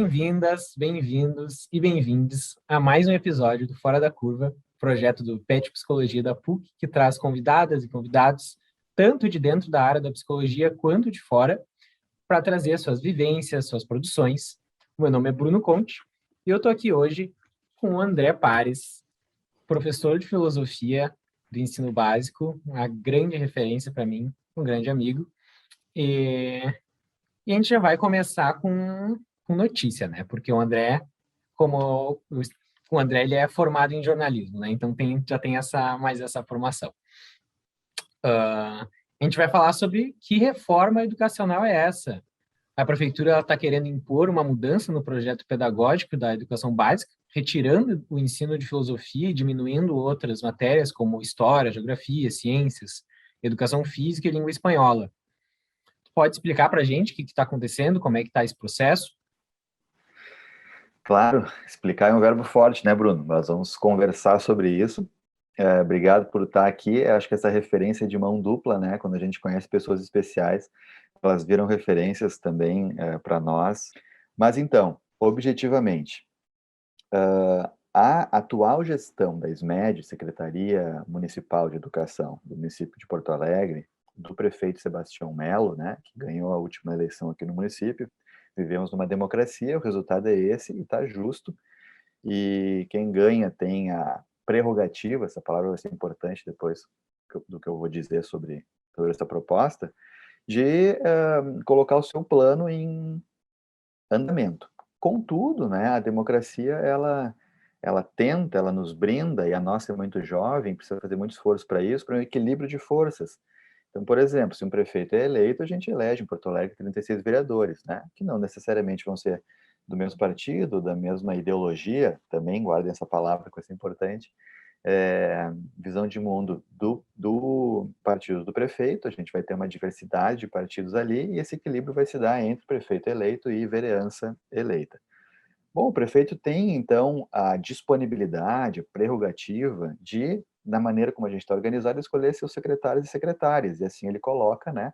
bem-vindas, bem-vindos e bem-vindes a mais um episódio do Fora da Curva, projeto do PET Psicologia da PUC, que traz convidadas e convidados, tanto de dentro da área da psicologia quanto de fora, para trazer suas vivências, suas produções. Meu nome é Bruno Conte e eu estou aqui hoje com o André Pares, professor de filosofia do ensino básico, uma grande referência para mim, um grande amigo. E a gente já vai começar com notícia, né? Porque o André, como o André, ele é formado em jornalismo, né? Então já tem mais essa formação. A gente vai falar sobre que reforma educacional é essa. A prefeitura está querendo impor uma mudança no projeto pedagógico da educação básica, retirando o ensino de filosofia e diminuindo outras matérias como história, geografia, ciências, educação física e língua espanhola. Pode explicar para a gente o que está acontecendo, como é que está esse processo? Claro, explicar é um verbo forte, né, Bruno? Nós vamos conversar sobre isso. Obrigado por estar aqui. Eu acho que essa referência é de mão dupla, né? Quando a gente conhece pessoas especiais, elas viram referências também para nós. Mas então, objetivamente, a atual gestão da SMED, Secretaria Municipal de Educação do município de Porto Alegre, do prefeito Sebastião Melo, né, que ganhou a última eleição aqui no município. Vivemos numa democracia, o resultado é esse e está justo. E quem ganha tem a prerrogativa, essa palavra vai ser importante depois do que eu vou dizer sobre essa proposta, de colocar o seu plano em andamento. Contudo, né, a democracia, ela tenta, ela nos brinda, e a nossa é muito jovem, precisa fazer muito esforço para isso, para um equilíbrio de forças. Então, por exemplo, se um prefeito é eleito, a gente elege em Porto Alegre 36 vereadores, né, que não necessariamente vão ser do mesmo partido, da mesma ideologia, também guardem essa palavra, que vai ser importante, visão de mundo do partido do prefeito, a gente vai ter uma diversidade de partidos ali, e esse equilíbrio vai se dar entre prefeito eleito e vereança eleita. Bom, o prefeito tem, então, a disponibilidade, a prerrogativa de, da maneira como a gente está organizado, escolher seus secretários e secretárias, e assim ele coloca, né,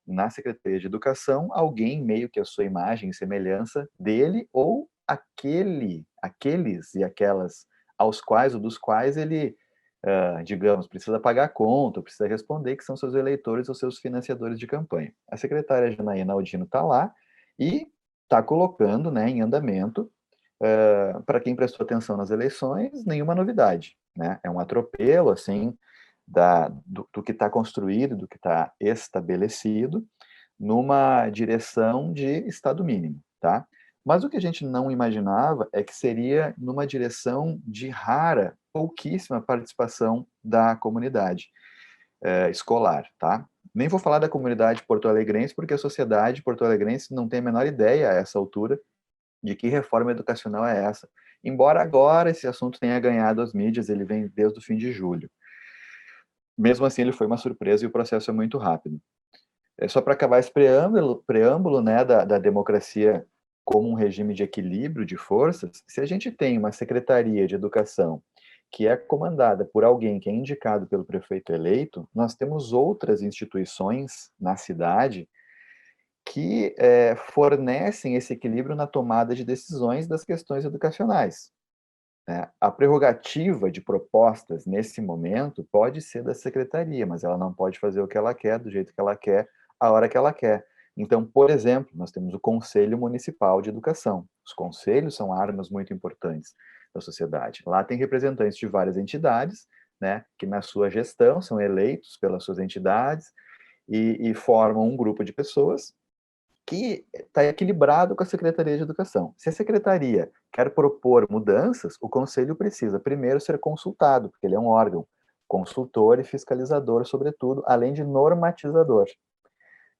na Secretaria de Educação, alguém meio que a sua imagem e semelhança dele, ou aqueles e aquelas aos quais ou dos quais ele, digamos, precisa pagar a conta, precisa responder, que são seus eleitores ou seus financiadores de campanha. A secretária Janaína Aldino está lá e está colocando, né, em andamento, para quem prestou atenção nas eleições, nenhuma novidade, né? É um atropelo, assim, do que está construído, do que está estabelecido, numa direção de Estado mínimo, tá? Mas o que a gente não imaginava é que seria numa direção de rara, pouquíssima participação da comunidade escolar, tá? Nem vou falar da comunidade porto-alegrense, porque a sociedade porto-alegrense não tem a menor ideia a essa altura de que reforma educacional é essa. Embora agora esse assunto tenha ganhado as mídias, ele vem desde o fim de julho. Mesmo assim, ele foi uma surpresa e o processo é muito rápido. Só para acabar esse preâmbulo, né, da democracia como um regime de equilíbrio de forças, se a gente tem uma secretaria de educação que é comandada por alguém que é indicado pelo prefeito eleito, nós temos outras instituições na cidade que fornecem esse equilíbrio na tomada de decisões das questões educacionais, né? A prerrogativa de propostas nesse momento pode ser da secretaria, mas ela não pode fazer o que ela quer, do jeito que ela quer, a hora que ela quer. Então, por exemplo, nós temos o Conselho Municipal de Educação. Os conselhos são armas muito importantes da sociedade. Lá tem representantes de várias entidades, né, que na sua gestão são eleitos pelas suas entidades e formam um grupo de pessoas que está equilibrado com a Secretaria de Educação. Se a Secretaria quer propor mudanças, o Conselho precisa primeiro ser consultado, porque ele é um órgão consultor e fiscalizador, sobretudo, além de normatizador,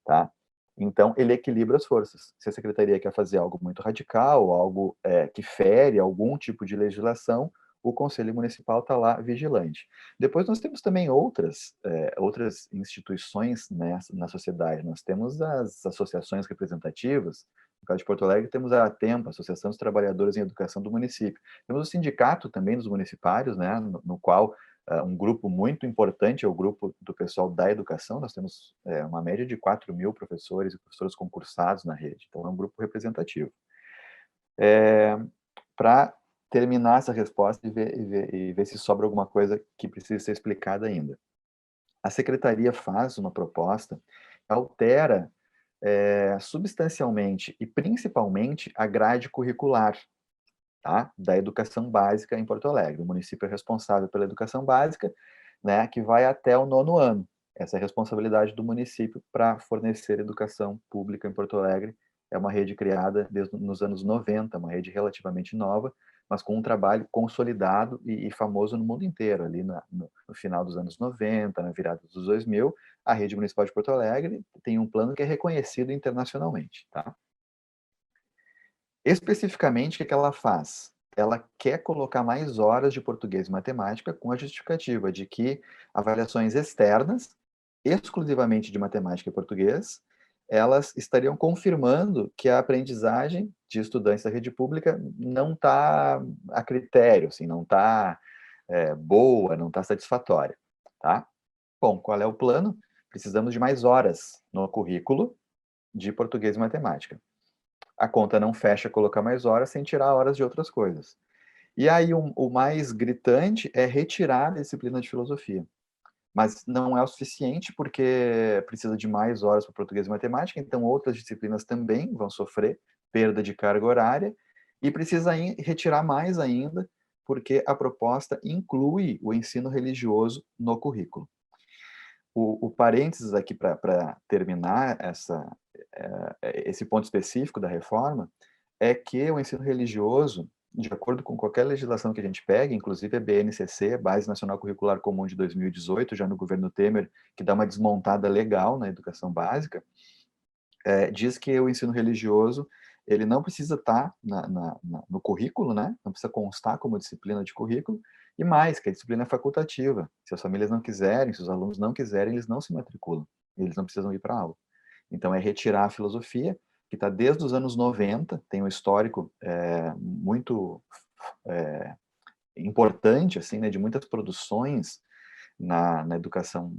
tá? Então, ele equilibra as forças. Se a Secretaria quer fazer algo muito radical, algo que fere algum tipo de legislação, o Conselho Municipal está lá vigilante. Depois nós temos também outras instituições, né, na sociedade. Nós temos as associações representativas. No caso de Porto Alegre, temos a ATEMPA, Associação dos Trabalhadores em Educação do Município. Temos o sindicato também dos municipários, né, no qual um grupo muito importante é o grupo do pessoal da educação. Nós temos uma média de 4.000 professores e professoras concursados na rede. Então, é um grupo representativo. Para terminar essa resposta e ver se sobra alguma coisa que precisa ser explicada ainda. A secretaria faz uma proposta que altera substancialmente e principalmente a grade curricular, tá? Da educação básica em Porto Alegre. O município é responsável pela educação básica, né, que vai até o 9º ano. Essa é a responsabilidade do município para fornecer educação pública em Porto Alegre. É uma rede criada desde nos anos 90, uma rede relativamente nova, mas com um trabalho consolidado e famoso no mundo inteiro. Ali no final dos anos 90, na virada dos 2000, a rede municipal de Porto Alegre tem um plano que é reconhecido internacionalmente, tá? Especificamente, o que ela faz? Ela quer colocar mais horas de português e matemática com a justificativa de que avaliações externas, exclusivamente de matemática e português, elas estariam confirmando que a aprendizagem de estudantes da rede pública não está a critério, assim, não está boa, não está satisfatória, tá? Bom, qual é o plano? Precisamos de mais horas no currículo de português e matemática. A conta não fecha colocar mais horas sem tirar horas de outras coisas. E aí o mais gritante é retirar a disciplina de filosofia. Mas não é o suficiente porque precisa de mais horas para português e matemática, então outras disciplinas também vão sofrer perda de carga horária e precisa retirar mais ainda porque a proposta inclui o ensino religioso no currículo. O parênteses aqui para terminar esse ponto específico da reforma é que o ensino religioso, de acordo com qualquer legislação que a gente pegue, inclusive a BNCC, Base Nacional Curricular Comum de 2018, já no governo Temer, que dá uma desmontada legal na educação básica, diz que o ensino religioso ele não precisa estar no currículo, né? Não precisa constar como disciplina de currículo, e mais, que a disciplina é facultativa. Se as famílias não quiserem, se os alunos não quiserem, eles não se matriculam, eles não precisam ir para a aula. Então, é retirar a filosofia, que está desde os anos 90, tem um histórico muito importante, assim, né, de muitas produções na educação,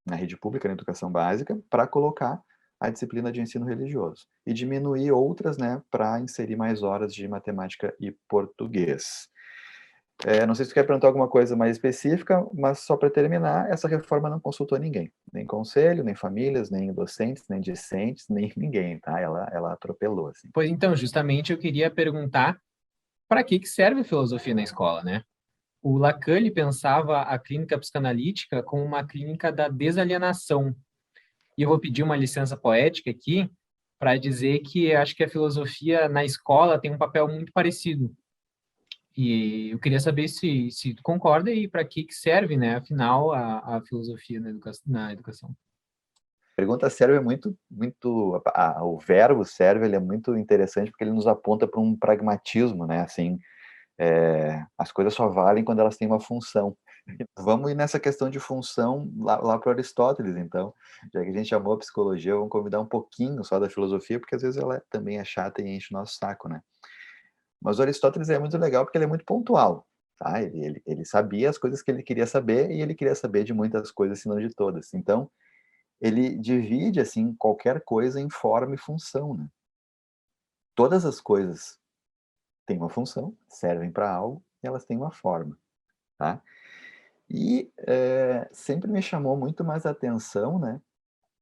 na rede pública, na educação básica, para colocar a disciplina de ensino religioso e diminuir outras, né, para inserir mais horas de matemática e português. Não sei se você quer perguntar alguma coisa mais específica, mas só para terminar, essa reforma não consultou ninguém, nem conselho, nem famílias, nem docentes, nem discentes, nem ninguém, tá? Ela atropelou, assim. Pois então, justamente eu queria perguntar para que serve a filosofia na escola, né? O Lacan ele pensava a clínica psicanalítica como uma clínica da desalienação. E eu vou pedir uma licença poética aqui para dizer que acho que a filosofia na escola tem um papel muito parecido. E eu queria saber se tu concorda e para que serve, né, afinal, a filosofia na educação. A pergunta serve o verbo serve, ele é muito interessante porque ele nos aponta para um pragmatismo, né, assim, as coisas só valem quando elas têm uma função. Vamos ir nessa questão de função lá para Aristóteles, então, já que a gente chamou a psicologia, vamos convidar um pouquinho só da filosofia, porque às vezes ela também é chata e enche o nosso saco, né? Mas o Aristóteles é muito legal porque ele é muito pontual, tá? Ele sabia as coisas que ele queria saber e ele queria saber de muitas coisas, se não de todas. Então, ele divide, assim, qualquer coisa em forma e função, né? Todas as coisas têm uma função, servem para algo, e elas têm uma forma, tá? E sempre me chamou muito mais a atenção, né,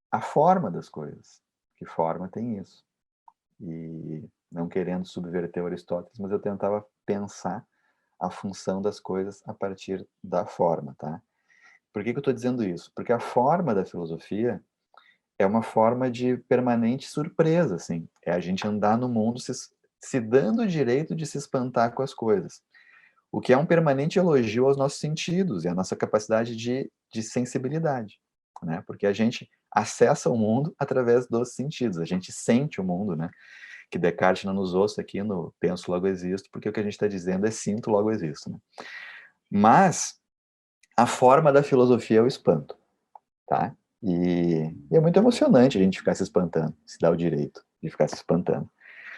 a forma das coisas. Que forma tem isso? E não querendo subverter Aristóteles, mas eu tentava pensar a função das coisas a partir da forma, tá? Por que eu estou dizendo isso? Porque a forma da filosofia é uma forma de permanente surpresa, assim. É a gente andar no mundo se dando o direito de se espantar com as coisas. O que é um permanente elogio aos nossos sentidos e à nossa capacidade de sensibilidade, né? Porque a gente acessa o mundo através dos sentidos, a gente sente o mundo, né? Que Descartes não nos ouça aqui no penso, logo existo, porque o que a gente está dizendo é sinto, logo existo, né? Mas a forma da filosofia é o espanto, tá? E é muito emocionante a gente ficar se espantando, se dar o direito de ficar se espantando.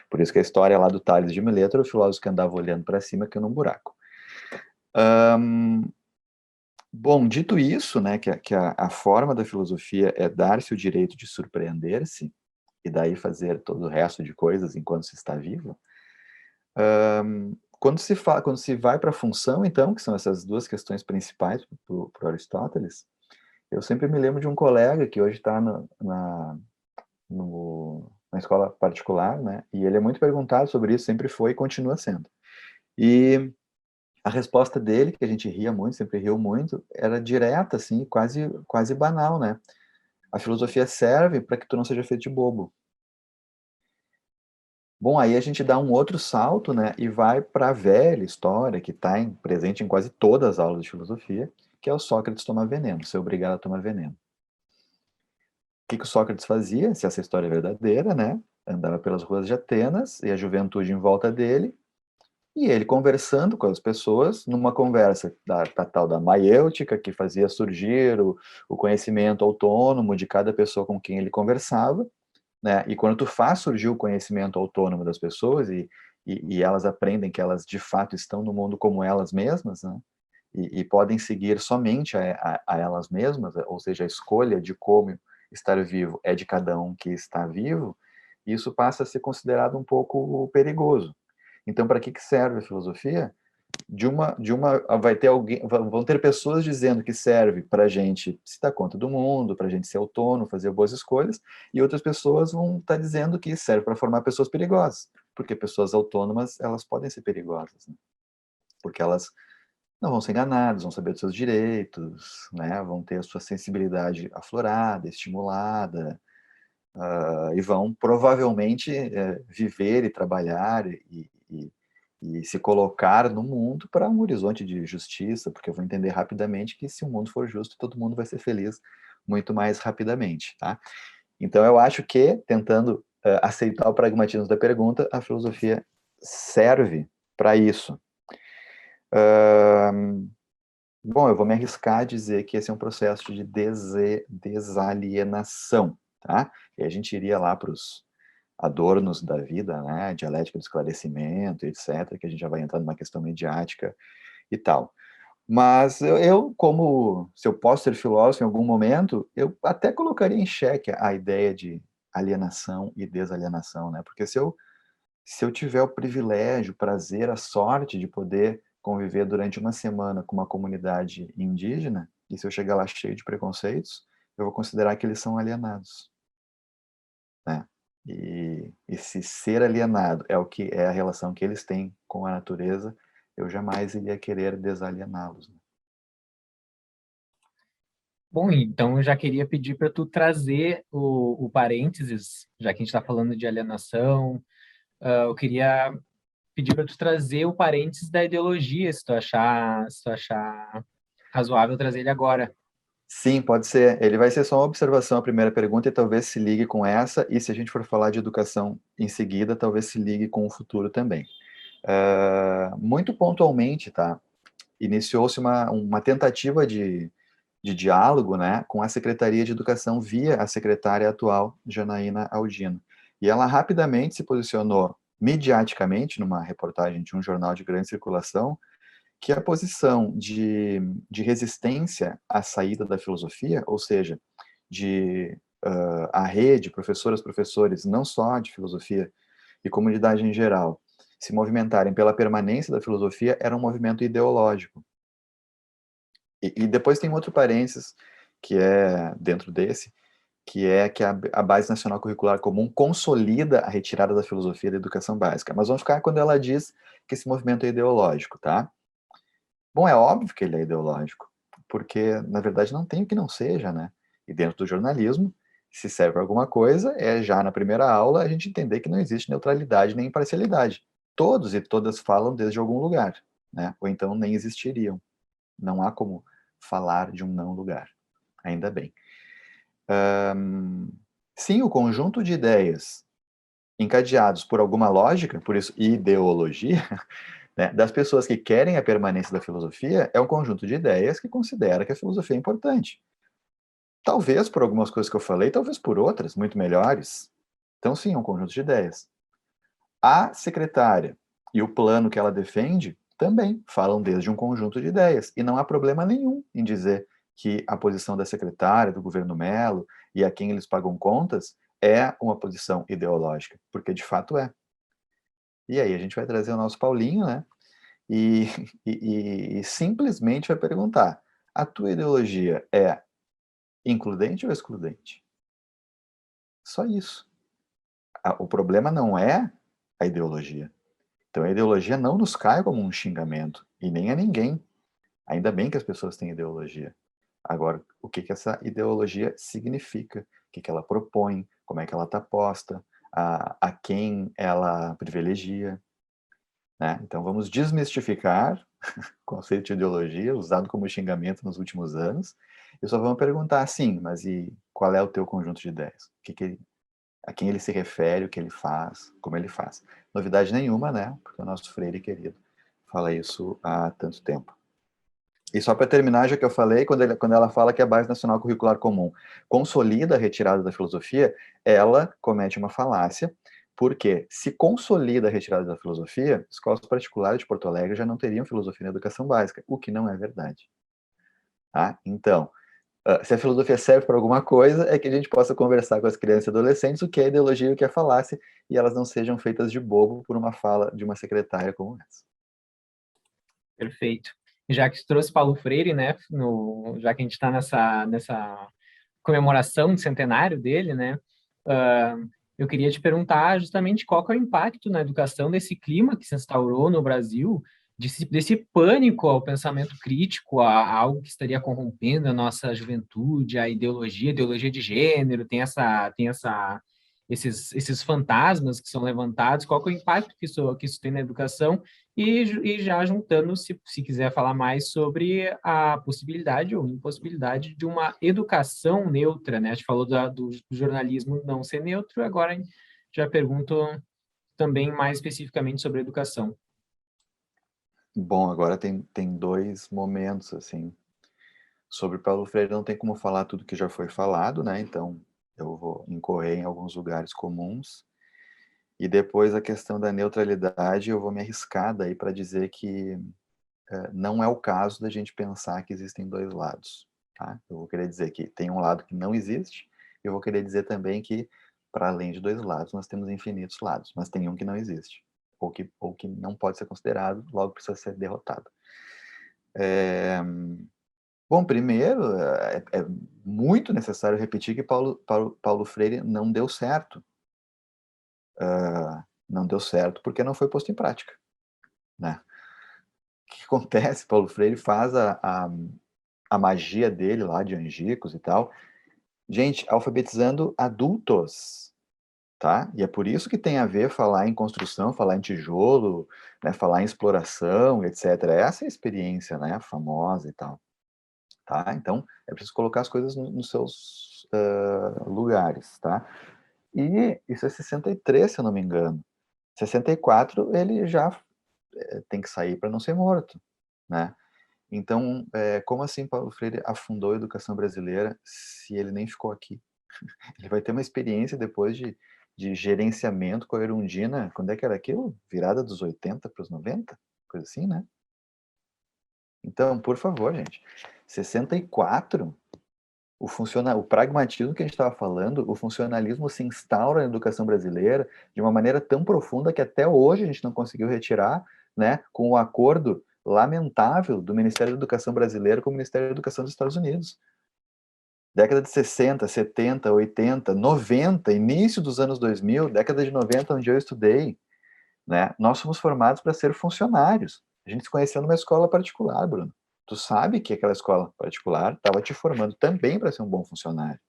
Por isso que a história lá do Tales de Mileto era o filósofo que andava olhando para cima que num buraco. Bom, dito isso, né, que a forma da filosofia é dar-se o direito de surpreender-se e daí fazer todo o resto de coisas enquanto se está vivo, Quando se vai para a função, então, que são essas duas questões principais para Aristóteles, eu sempre me lembro de um colega que hoje está na escola particular, né? E ele é muito perguntado sobre isso, sempre foi e continua sendo. E a resposta dele, que a gente ria muito, sempre riu muito, era direta, assim, quase banal, né? A filosofia serve para que tu não seja feito de bobo. Bom, aí a gente dá um outro salto, né, e vai para a velha história que está presente em quase todas as aulas de filosofia, que é o Sócrates tomar veneno, ser obrigado a tomar veneno. O que o Sócrates fazia, se essa história é verdadeira, né? Andava pelas ruas de Atenas e a juventude em volta dele, e ele conversando com as pessoas, numa conversa da tal da maiêutica, que fazia surgir o conhecimento autônomo de cada pessoa com quem ele conversava, né? E quando tu faz surgir o conhecimento autônomo das pessoas e elas aprendem que elas de fato estão no mundo como elas mesmas, né? E podem seguir somente a elas mesmas, ou seja, a escolha de como estar vivo é de cada um que está vivo, isso passa a ser considerado um pouco perigoso. Então, para que serve a filosofia? Vai ter alguém, vão ter pessoas dizendo que serve para a gente se dar conta do mundo, para a gente ser autônomo, fazer boas escolhas, e outras pessoas vão estar dizendo que serve para formar pessoas perigosas, porque pessoas autônomas, elas podem ser perigosas, né? Porque elas não vão ser enganadas, vão saber dos seus direitos, né? Vão ter a sua sensibilidade aflorada, estimulada, e vão provavelmente viver e trabalhar e se colocar no mundo para um horizonte de justiça, porque eu vou entender rapidamente que se o mundo for justo, todo mundo vai ser feliz muito mais rapidamente, tá? Então eu acho que, tentando aceitar o pragmatismo da pergunta, a filosofia serve para isso. Bom, eu vou me arriscar a dizer que esse é um processo de desalienação, tá? E a gente iria lá para os adornos da vida, né? Dialética do esclarecimento, etc., que a gente já vai entrar numa questão mediática e tal. Mas como, se eu posso ser filósofo em algum momento, eu até colocaria em xeque a ideia de alienação e desalienação, né? Porque se eu tiver o privilégio, o prazer, a sorte de poder conviver durante uma semana com uma comunidade indígena, e se eu chegar lá cheio de preconceitos, eu vou considerar que eles são alienados, né? E se ser alienado é o que é a relação que eles têm com a natureza, eu jamais iria querer desaliená-los, né? Bom, então eu já queria pedir para tu trazer o parênteses, já que a gente está falando de alienação, eu queria pedir para tu trazer o parênteses da ideologia, se tu achar razoável trazer ele agora. Sim, pode ser. Ele vai ser só uma observação, a primeira pergunta, e talvez se ligue com essa, e se a gente for falar de educação em seguida, talvez se ligue com o futuro também. Muito pontualmente, tá? Iniciou-se uma tentativa de diálogo, né, com a Secretaria de Educação via a secretária atual, Janaína Aldino. E ela rapidamente se posicionou mediaticamente, numa reportagem de um jornal de grande circulação, que a posição de resistência à saída da filosofia, ou seja, de a rede, professoras, professores, não só de filosofia, e comunidade em geral, se movimentarem pela permanência da filosofia, era um movimento ideológico. E depois tem um outro parênteses, que é dentro desse, que é que a Base Nacional Curricular Comum consolida a retirada da filosofia da educação básica. Mas vamos ficar quando ela diz que esse movimento é ideológico, tá? Bom, é óbvio que ele é ideológico, porque, na verdade, não tem o que não seja, né? E dentro do jornalismo, se serve para alguma coisa, é já na primeira aula a gente entender que não existe neutralidade nem imparcialidade. Todos e todas falam desde algum lugar, né? Ou então nem existiriam. Não há como falar de um não lugar. Ainda bem. Sim, o conjunto de ideias encadeados por alguma lógica, por isso ideologia, né, das pessoas que querem a permanência da filosofia, é um conjunto de ideias que considera que a filosofia é importante. Talvez por algumas coisas que eu falei, talvez por outras, muito melhores. Então, sim, é um conjunto de ideias. A secretária e o plano que ela defende também falam desde um conjunto de ideias. E não há problema nenhum em dizer que a posição da secretária, do governo Melo e a quem eles pagam contas é uma posição ideológica, porque de fato é. E aí a gente vai trazer o nosso Paulinho, né? E, e simplesmente vai perguntar: a tua ideologia é includente ou excludente? Só isso. O problema não é a ideologia. Então a ideologia não nos cai como um xingamento, e nem a ninguém. Ainda bem que as pessoas têm ideologia. Agora, o que essa ideologia significa? O que ela propõe? Como é que ela está posta? A quem ela privilegia? Né? Então vamos desmistificar o conceito de ideologia, usado como xingamento nos últimos anos, e só vamos perguntar assim, mas e qual é o teu conjunto de ideias? A quem ele se refere, o que ele faz, como ele faz? Novidade nenhuma, né? Porque o nosso Freire querido fala isso há tanto tempo. E só para terminar, já que eu falei, quando ela fala que a Base Nacional Curricular Comum consolida a retirada da filosofia, ela comete uma falácia, porque se consolida a retirada da filosofia, escolas particulares de Porto Alegre já não teriam filosofia na educação básica, o que não é verdade. Tá? Então, se a filosofia serve para alguma coisa, é que a gente possa conversar com as crianças e adolescentes o que é ideologia e o que é falácia, e elas não sejam feitas de bobo por uma fala de uma secretária como essa. Perfeito. Já que tu trouxe Paulo Freire, né, já que a gente está nessa comemoração do centenário dele, né, eu queria te perguntar justamente qual que é o impacto na educação desse clima que se instaurou no Brasil, desse pânico ao pensamento crítico, a algo que estaria corrompendo a nossa juventude, a ideologia de gênero, esses fantasmas que são levantados, qual que é o impacto que isso tem na educação, e já juntando, se quiser falar mais sobre a possibilidade ou impossibilidade de uma educação neutra, né? A gente falou do jornalismo não ser neutro, agora já pergunto também mais especificamente sobre a educação. Bom, agora tem dois momentos, assim. Sobre Paulo Freire não tem como falar tudo que já foi falado, né? Então eu vou incorrer em alguns lugares comuns. E depois a questão da neutralidade, eu vou me arriscar daí para dizer que não é o caso da gente pensar que existem dois lados, tá? Eu vou querer dizer que tem um lado que não existe, e eu vou querer dizer também que, para além de dois lados, nós temos infinitos lados, mas tem um que não existe, ou que não pode ser considerado, logo precisa ser derrotado. Bom, primeiro, é muito necessário repetir que Paulo Freire não deu certo. Não deu certo porque não foi posto em prática, né? O que acontece? Paulo Freire faz a magia dele lá de angicos e tal, gente, alfabetizando adultos, tá? E é por isso que tem a ver falar em construção, falar em tijolo, né, falar em exploração, etc. Essa é a experiência, né, famosa e tal, tá? Então, é preciso colocar as coisas nos seus lugares, tá? E isso é 63, se eu não me engano. 64, ele já tem que sair para não ser morto, né? Então, como assim Paulo Freire afundou a educação brasileira se ele nem ficou aqui? Ele vai ter uma experiência depois de gerenciamento com a Erundina, quando é que era aquilo? Virada dos 80 para os 90? Coisa assim, né? Então, por favor, gente, 64, o pragmatismo que a gente estava falando, o funcionalismo se instaura na educação brasileira de uma maneira tão profunda que até hoje a gente não conseguiu retirar, né, com o acordo lamentável do Ministério da Educação brasileiro com o Ministério da Educação dos Estados Unidos. Década de 60, 70, 80, 90, início dos anos 2000, década de 90, onde eu estudei, né? Nós fomos formados para ser funcionários. A gente se conheceu numa escola particular, Bruno. Tu sabe que aquela escola particular estava te formando também para ser um bom funcionário.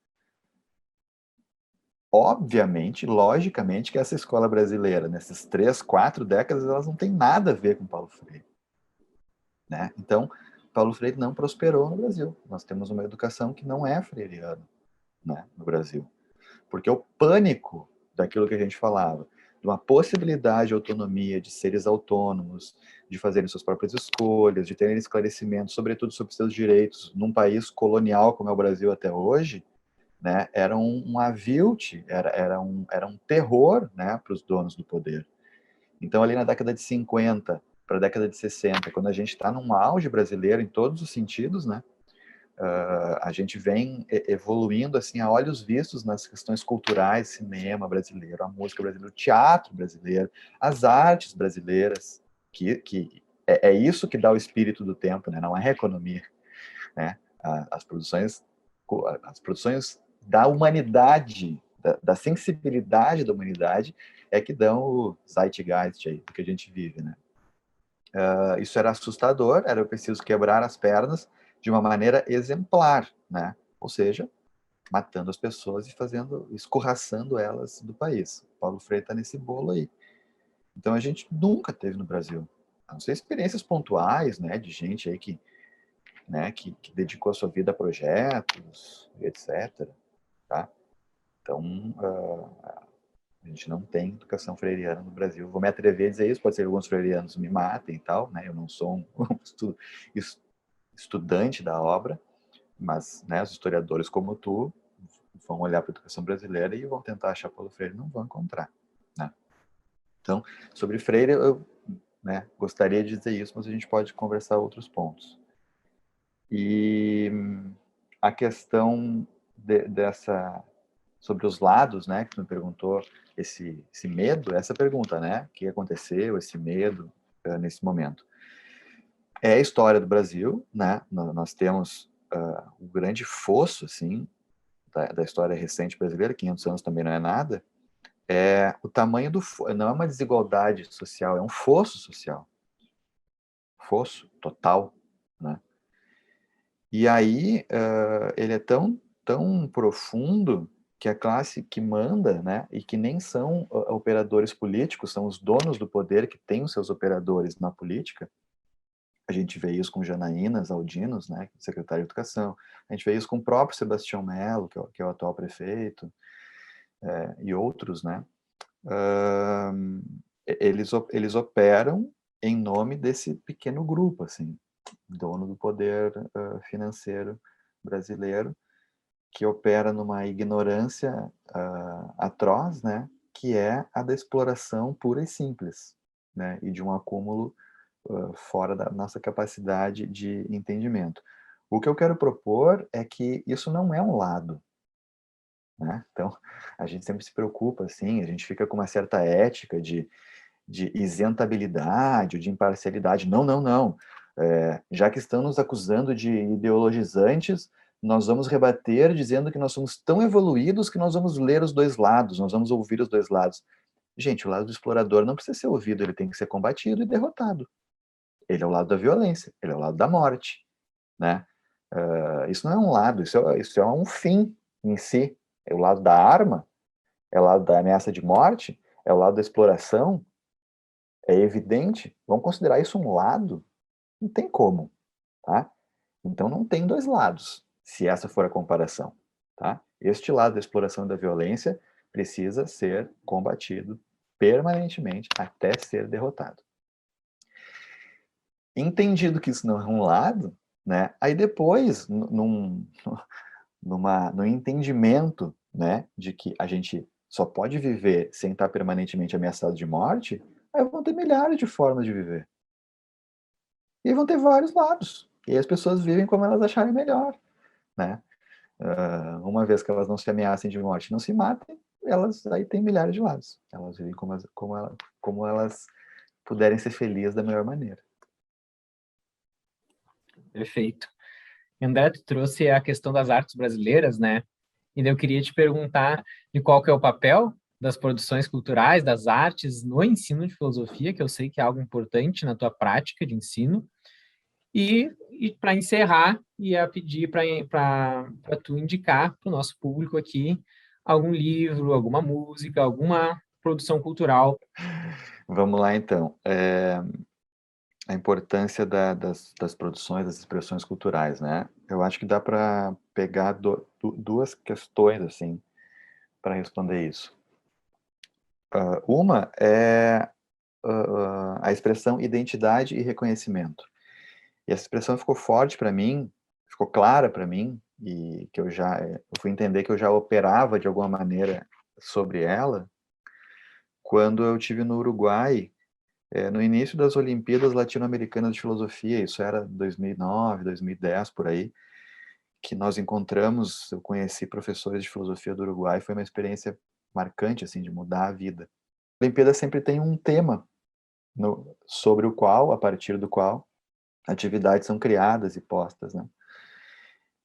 Obviamente, logicamente, que essa escola brasileira, nessas 3, 4 décadas, elas não têm nada a ver com Paulo Freire, né? Então, Paulo Freire não prosperou no Brasil. Nós temos uma educação que não é freiriana, né, no Brasil. Porque o pânico daquilo que a gente falava, de uma possibilidade de autonomia, de seres autônomos, de fazerem suas próprias escolhas, de terem esclarecimentos, sobretudo sobre seus direitos, num país colonial como é o Brasil até hoje, né, era um avilte, era um terror, né, para os donos do poder. Então, ali na década de 50 para a década de 60, quando a gente está num auge brasileiro em todos os sentidos, né, A gente vem evoluindo assim a olhos vistos nas questões culturais, cinema brasileiro, a música brasileira, o teatro brasileiro, as artes brasileiras, que é isso que dá o espírito do tempo, né? Não é a economia, né? As produções da humanidade, da sensibilidade da humanidade, é que dão o zeitgeist aí, do que a gente vive, né? Isso era assustador, era preciso quebrar as pernas de uma maneira exemplar, né? Ou seja, matando as pessoas e escorraçando elas do país. Paulo Freire está nesse bolo aí. Então a gente nunca teve no Brasil, a não ser experiências pontuais, né, de gente aí que dedicou a sua vida a projetos, etc. Tá? Então, a gente não tem educação freiriana no Brasil. Vou me atrever a dizer isso, pode ser que alguns freirianos me matem e tal, né? Eu não sou um estudante da obra, mas, né, os historiadores como tu vão olhar para a educação brasileira e vão tentar achar Paulo Freire, não vão encontrar, né? Então, sobre Freire, eu, né, gostaria de dizer isso, mas a gente pode conversar outros pontos. E a questão sobre os lados, né, que tu me perguntou, esse medo, essa pergunta, né, o que aconteceu, esse medo nesse momento. É a história do Brasil, né, nós temos um grande fosso, assim, da história recente brasileira, 500 anos também não é nada, o tamanho não é uma desigualdade social, é um fosso social, fosso total, né. E aí ele é tão profundo que a classe que manda, né, e que nem são operadores políticos, são os donos do poder que têm os seus operadores na política. A gente vê isso com Janaína Zaldinos, né, secretário de Educação. A gente vê isso com o próprio Sebastião Melo, que é o atual prefeito, e outros, né. Eles operam em nome desse pequeno grupo, assim, dono do poder financeiro brasileiro, que opera numa ignorância atroz, né, que é a da exploração pura e simples, né, e de um acúmulo fora da nossa capacidade de entendimento. O que eu quero propor é que isso não é um lado, né? Então, a gente sempre se preocupa, assim, a gente fica com uma certa ética de isentabilidade, de imparcialidade. Não, não, não. Já que estão nos acusando de ideologizantes, nós vamos rebater dizendo que nós somos tão evoluídos que nós vamos ler os dois lados, nós vamos ouvir os dois lados. Gente, o lado do explorador não precisa ser ouvido, ele tem que ser combatido e derrotado. Ele é o lado da violência, ele é o lado da morte, né? Isso não é um lado, isso é um fim em si. É o lado da arma, é o lado da ameaça de morte, é o lado da exploração, é evidente. Vamos considerar isso um lado? Não tem como, tá? Então não tem dois lados, se essa for a comparação, tá? Este lado da exploração e da violência precisa ser combatido permanentemente até ser derrotado. Entendido que isso não é um lado, né? Aí depois, no entendimento, né, de que a gente só pode viver sem estar permanentemente ameaçado de morte, aí vão ter milhares de formas de viver. E vão ter vários lados. E aí as pessoas vivem como elas acharem melhor, né? Uma vez que elas não se ameacem de morte, não se matem, elas aí têm milhares de lados. Elas vivem como elas puderem ser felizes da melhor maneira. Perfeito. André, tu trouxe a questão das artes brasileiras, né? E daí eu queria te perguntar de qual que é o papel das produções culturais, das artes no ensino de filosofia, que eu sei que é algo importante na tua prática de ensino. E para encerrar, ia pedir para tu indicar para o nosso público aqui algum livro, alguma música, alguma produção cultural. Vamos lá, então. A importância das produções, das expressões culturais, né? Eu acho que dá para pegar duas questões, assim, para responder isso. Uma é a expressão identidade e reconhecimento. E essa expressão ficou forte para mim, ficou clara para mim, e que eu fui entender que eu já operava de alguma maneira sobre ela, quando eu tive no Uruguai, no início das Olimpíadas Latino-Americanas de Filosofia, isso era 2009, 2010, por aí, que nós encontramos, eu conheci professores de filosofia do Uruguai, foi uma experiência marcante, assim, de mudar a vida. A Olimpíada sempre tem um tema sobre o qual, a partir do qual, atividades são criadas e postas, né?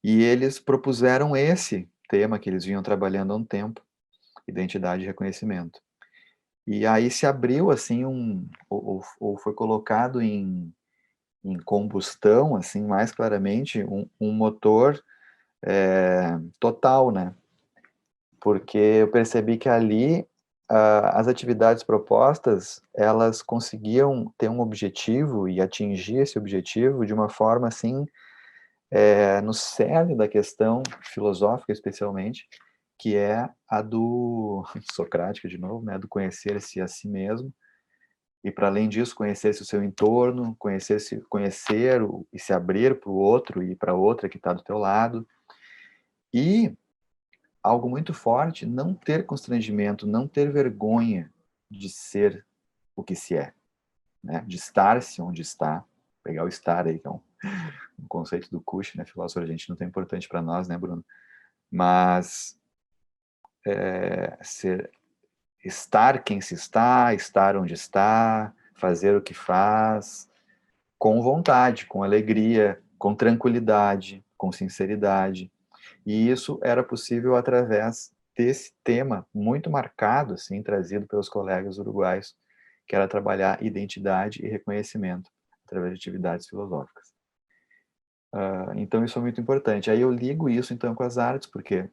E eles propuseram esse tema que eles vinham trabalhando há um tempo, identidade e reconhecimento. E aí se abriu, assim, ou foi colocado em combustão, assim, mais claramente, um motor total, né? Porque eu percebi que ali as atividades propostas, elas conseguiam ter um objetivo e atingir esse objetivo de uma forma, assim, no cerne da questão filosófica, especialmente, que é a do socrática, de novo, né? Do conhecer-se a si mesmo, e para além disso, conhecer-se o seu entorno, conhecer e se abrir para o outro e para outra que está do teu lado. E algo muito forte, não ter constrangimento, não ter vergonha de ser o que se é, né? De estar-se onde está, pegar o estar aí, que é um conceito do Kush, né? Filósofo argentino, tão importante para nós, né, Bruno? Mas estar quem se está, estar onde está, fazer o que faz, com vontade, com alegria, com tranquilidade, com sinceridade. E isso era possível através desse tema muito marcado, assim, trazido pelos colegas uruguaios, que era trabalhar identidade e reconhecimento através de atividades filosóficas. Então isso é muito importante. Aí eu ligo isso então com as artes, porque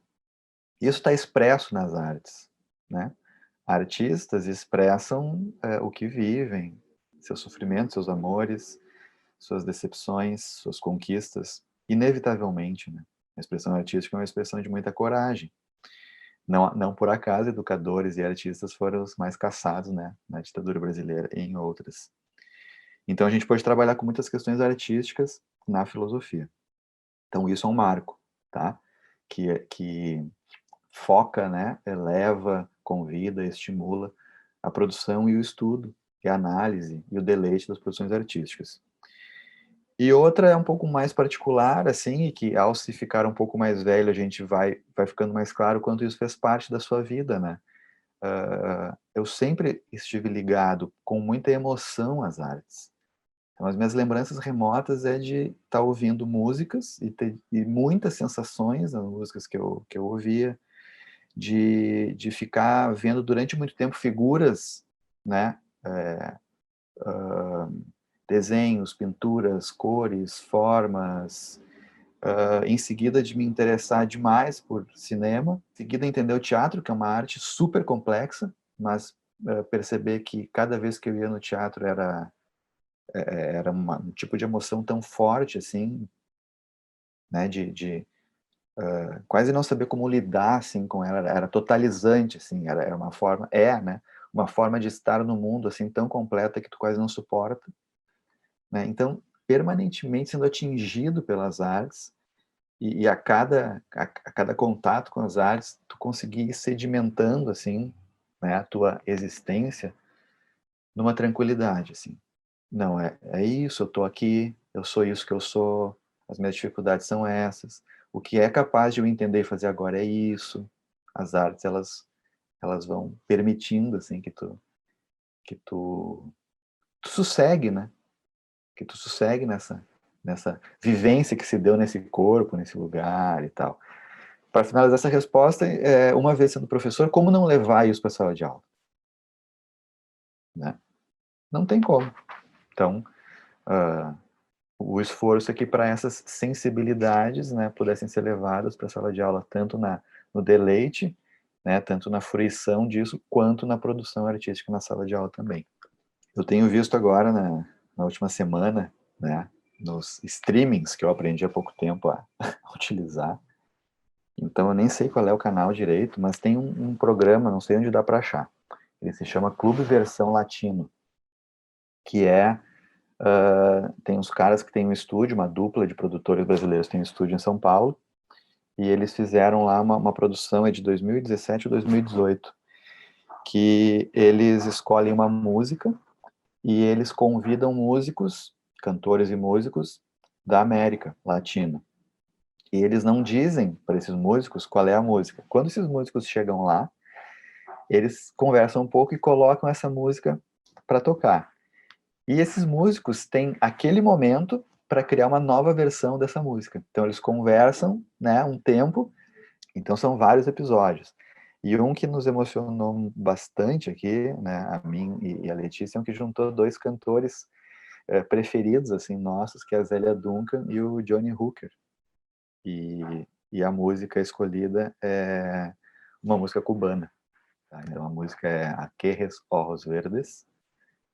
isso está expresso nas artes, né? Artistas expressam o que vivem, seus sofrimentos, seus amores, suas decepções, suas conquistas, inevitavelmente, né? A expressão artística é uma expressão de muita coragem. Não por acaso, educadores e artistas foram os mais caçados, né, na ditadura brasileira e em outras. Então, a gente pode trabalhar com muitas questões artísticas na filosofia. Então, isso é um marco, tá? Que foca, né, eleva, convida, estimula a produção e o estudo, e a análise e o deleite das produções artísticas. E outra é um pouco mais particular, assim, e que ao se ficar um pouco mais velho, a gente vai ficando mais claro quanto isso fez parte da sua vida, né? Eu sempre estive ligado com muita emoção às artes. Então, as minhas lembranças remotas é de estar ouvindo músicas e muitas sensações nas músicas que eu ouvia, de ficar vendo durante muito tempo figuras, né? Desenhos, pinturas, cores, formas, em seguida de me interessar demais por cinema, em seguida entender o teatro, que é uma arte super complexa, mas perceber que cada vez que eu ia no teatro era um tipo de emoção tão forte, assim, né, de quase não saber como lidar, assim, com ela, era totalizante, assim, era uma forma, né, uma forma de estar no mundo, assim, tão completa que tu quase não suporta, né, então, permanentemente sendo atingido pelas artes, e a cada contato com as artes, tu conseguir ir sedimentando, assim, né, a tua existência numa tranquilidade, assim. Não, é isso, eu tô aqui, eu sou isso que eu sou, as minhas dificuldades são essas, o que é capaz de eu entender e fazer agora é isso. As artes, elas vão permitindo, assim, que tu sossegue, né? Que tu sossegue nessa vivência que se deu nesse corpo, nesse lugar e tal. Para finalizar essa resposta, uma vez sendo professor, como não levar isso para a sala de aula? Né? Não tem como. Então, o esforço aqui para essas sensibilidades, né, pudessem ser levadas para a sala de aula, tanto no deleite, né, tanto na fruição disso, quanto na produção artística na sala de aula também. Eu tenho visto agora, na última semana, né, nos streamings que eu aprendi há pouco tempo a utilizar, então eu nem sei qual é o canal direito, mas tem um programa, não sei onde dá para achar. Ele se chama Clube Versão Latino, que tem uns caras que têm um estúdio, uma dupla de produtores brasileiros tem um estúdio em São Paulo, e eles fizeram lá uma produção de 2017 ou 2018, que eles escolhem uma música e eles convidam músicos, cantores e músicos da América Latina. E eles não dizem para esses músicos qual é a música. Quando esses músicos chegam lá, eles conversam um pouco e colocam essa música para tocar. E esses músicos têm aquele momento para criar uma nova versão dessa música. Então eles conversam, né, um tempo. Então são vários episódios. E um que nos emocionou bastante aqui, né, a mim e a Letícia, é um que juntou dois cantores preferidos, assim, nossos, que é a Zélia Duncan e o Johnny Hooker. E a música escolhida é uma música cubana. Tá? Então a música é Aqueles Ojos Verdes,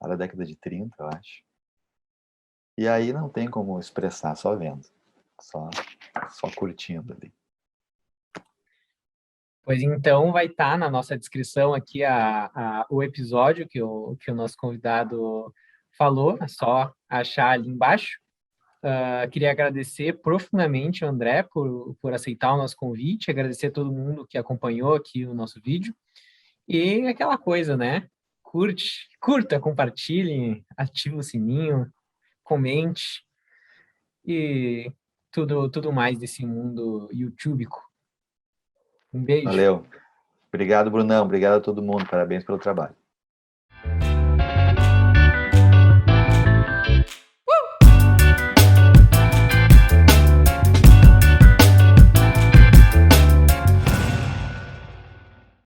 lá da década de 30, eu acho. E aí não tem como expressar, só vendo. Só curtindo ali. Pois então vai estar na nossa descrição aqui o episódio que o nosso convidado falou, é só achar ali embaixo. Queria agradecer profundamente ao André por aceitar o nosso convite, agradecer a todo mundo que acompanhou aqui o nosso vídeo. E aquela coisa, né? Curta, compartilhe, ative o sininho, comente e tudo mais desse mundo YouTubeico. Um beijo. Valeu. Obrigado, Brunão. Obrigado a todo mundo. Parabéns pelo trabalho.